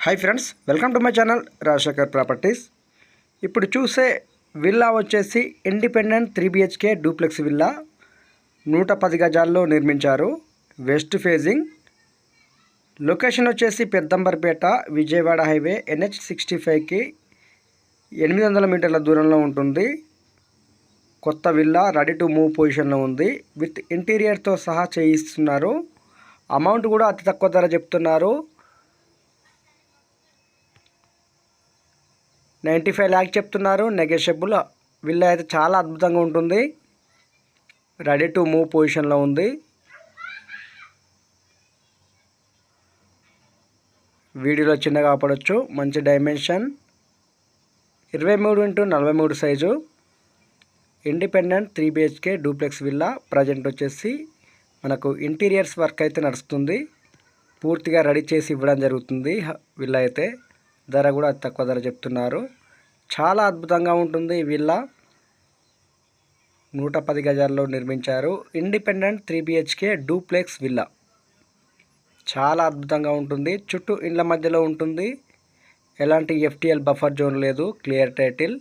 Hi friends, welcome to my channel Rajasekhar properties. ఇప్పుడు చూసే villa వచ్చేసి ఇండిపెండెంట్ 3 BHK డూప్లెక్స్ విల్లా 110 గజాల్లో నిర్మించారు. West facing. లొకేషన్ వచ్చేసి పెద్దంబర్పేట, విజయవాడ హైవే NH65కి 800 మీటర్ల దూరంలో ఉంటుంది. కొత్త విల్లా రెడీ టు మూవ్ పొజిషన్లో ఉంది. విత్ ఇంటీరియర్తో సహా చేయిస్తున్నారు. అమౌంట్ కూడా అతి తక్కువ ధర చెప్తున్నారు. 95 లాక్ చెప్తున్నారు. నెగోషియబుల్. విల్లా అయితే చాలా అద్భుతంగా ఉంటుంది. రెడీ టు మూవ్ పొజిషన్లో ఉంది. వీడియోలో చిన్నగా పడవచ్చు. మంచి dimension. 23x43 size. Independent 3 BHK duplex villa. Present వచ్చేసి మనకు ఇంటీరియర్స్ వర్క్ అయితే నడుస్తుంది. పూర్తిగా రెడీ చేసి ఇవ్వడం జరుగుతుంది. విల్లా అయితే ధర కూడా తక్కువ ధర చెప్తున్నారు. చాలా అద్భుతంగా ఉంటుంది ఈ విల్లా. 110 గజాల్లో నిర్మించారు. Independent 3 BHK duplex villa. చాలా అద్భుతంగా ఉంటుంది. చుట్టూ ఇండ్ల మధ్యలో ఉంటుంది. ఎలాంటి FTL బఫర్ జోన్ లేదు. Clear title.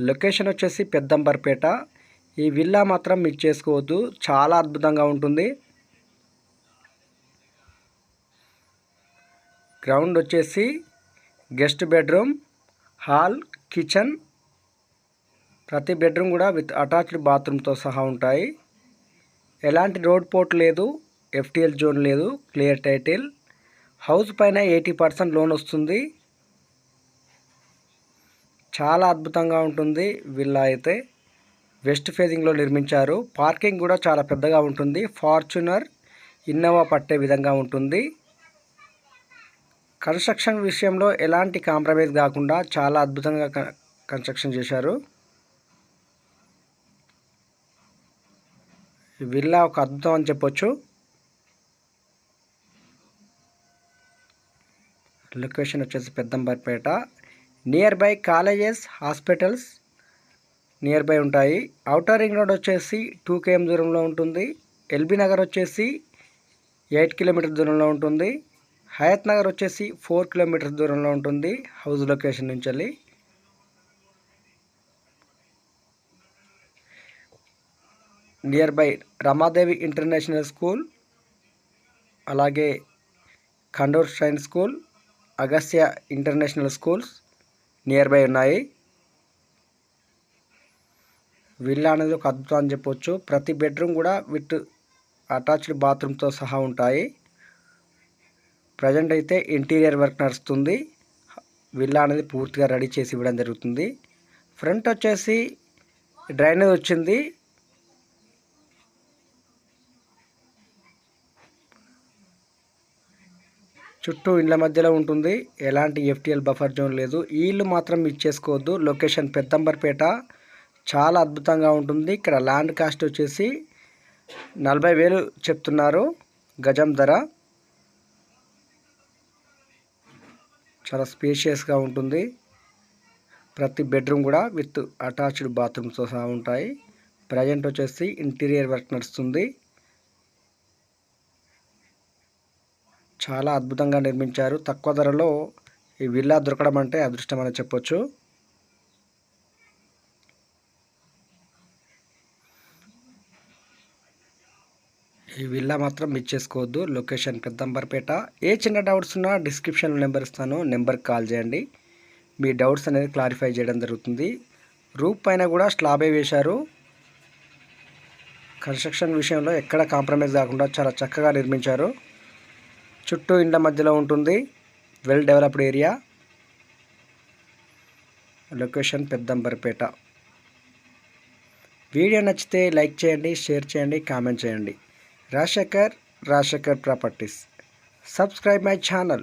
లొకేషన్ వచ్చేసి పెద్దంబర్పేట. ఈ విల్లా మాత్రం మిస్ చేసుకోవద్దు. చాలా అద్భుతంగా ఉంటుంది. గ్రౌండ్ వచ్చేసి గెస్ట్ బెడ్రూమ్, హాల్, కిచెన్. ప్రతి బెడ్రూమ్ కూడా విత్ అటాచ్డ్ బాత్రూమ్తో సహా ఉంటాయి. ఎలాంటి రోడ్ పోర్ట్ లేదు. FTL జోన్ లేదు. Clear title. హౌస్ పైన 80% లోన్ వస్తుంది. చాలా అద్భుతంగా ఉంటుంది విల్లా అయితే. వెస్ట్ ఫేజింగ్లో నిర్మించారు. పార్కింగ్ కూడా చాలా పెద్దగా ఉంటుంది. ఫార్చునర్, ఇన్నోవా పట్టే విధంగా ఉంటుంది. కన్స్ట్రక్షన్ విషయంలో ఎలాంటి కాంప్రమైజ్ కాకుండా చాలా అద్భుతంగా కన్స్ట్రక్షన్ చేశారు. విల్లా ఒక అద్భుతం అని చెప్పొచ్చు. లొకేషన్ వచ్చేసి Peddamberpet. Near by colleges, hospitals near by ఉంటాయి. ఔటర్ రింగ్ రోడ్ వచ్చేసి 2 km దూరంలో ఉంటుంది. LB నగర్ వచ్చేసి 8 కిలోమీటర్ దూరంలో ఉంటుంది. హయత్ నగర్ వచ్చేసి 4 కిలోమీటర్స్ దూరంలో ఉంటుంది హౌస్ లొకేషన్ నుంచి వెళ్ళి. Near by Ramadevi international school, అలాగే Khandur shrine school, Agastya international schools near by ఉన్నాయి. విల్లా అనేది ఒక అద్భుతం అని చెప్పొచ్చు. ప్రతి బెడ్రూమ్ కూడా విత్ అటాచ్డ్ బాత్రూమ్తో సహా ఉంటాయి. ప్రజెంట్ అయితే ఇంటీరియర్ వర్క్ నడుస్తుంది. విల్లా అనేది పూర్తిగా రెడీ చేసి ఇవ్వడం జరుగుతుంది. ఫ్రంట్ వచ్చేసి డ్రైనేజ్ వచ్చింది. చుట్టూ ఇండ్ల మధ్యలో ఉంటుంది. ఎలాంటి FTL బఫర్ జోన్ లేదు. ఈ ఇల్లు మాత్రం మిస్ చేసుకోవద్దు. లొకేషన్ పెద్దంబర్పేట. చాలా అద్భుతంగా ఉంటుంది. ఇక్కడ ల్యాండ్ కాస్ట్ వచ్చేసి 40,000 చెప్తున్నారు గజం ధర. చాలా స్పేషియస్గా ఉంటుంది. ప్రతి బెడ్రూమ్ కూడా విత్ అటాచ్డ్ బాత్రూమ్తో సహా ఉంటాయి. ప్రజెంట్ వచ్చేసి ఇంటీరియర్ వర్క్ నడుస్తుంది. చాలా అద్భుతంగా నిర్మించారు. తక్కువ ధరలో ఈ విల్లా దొరకడం అంటే అదృష్టం అని చెప్పొచ్చు. ఈ విల్లా మాత్రం మిస్ చేసుకోవద్దు. లొకేషన్ పెద్దంబర్పేట. ఏ చిన్న డౌట్స్ ఉన్నా డిస్క్రిప్షన్లో నెంబర్ ఇస్తాను. నెంబర్కి కాల్ చేయండి. మీ డౌట్స్ అనేది క్లారిఫై చేయడం జరుగుతుంది. రూఫ్ పైన కూడా స్లాబే వేశారు. కన్స్ట్రక్షన్ విషయంలో ఎక్కడ కాంప్రమైజ్ కాకుండా చాలా చక్కగా నిర్మించారు. చుట్టూ ఇండ్ల మధ్యలో ఉంటుంది. Well developed area. Location Peddamberpet. Video నచ్చితే లైక్ చేయండి, షేర్ చేయండి, కామెంట్ చేయండి. Rajasekhar properties. Subscribe my channel.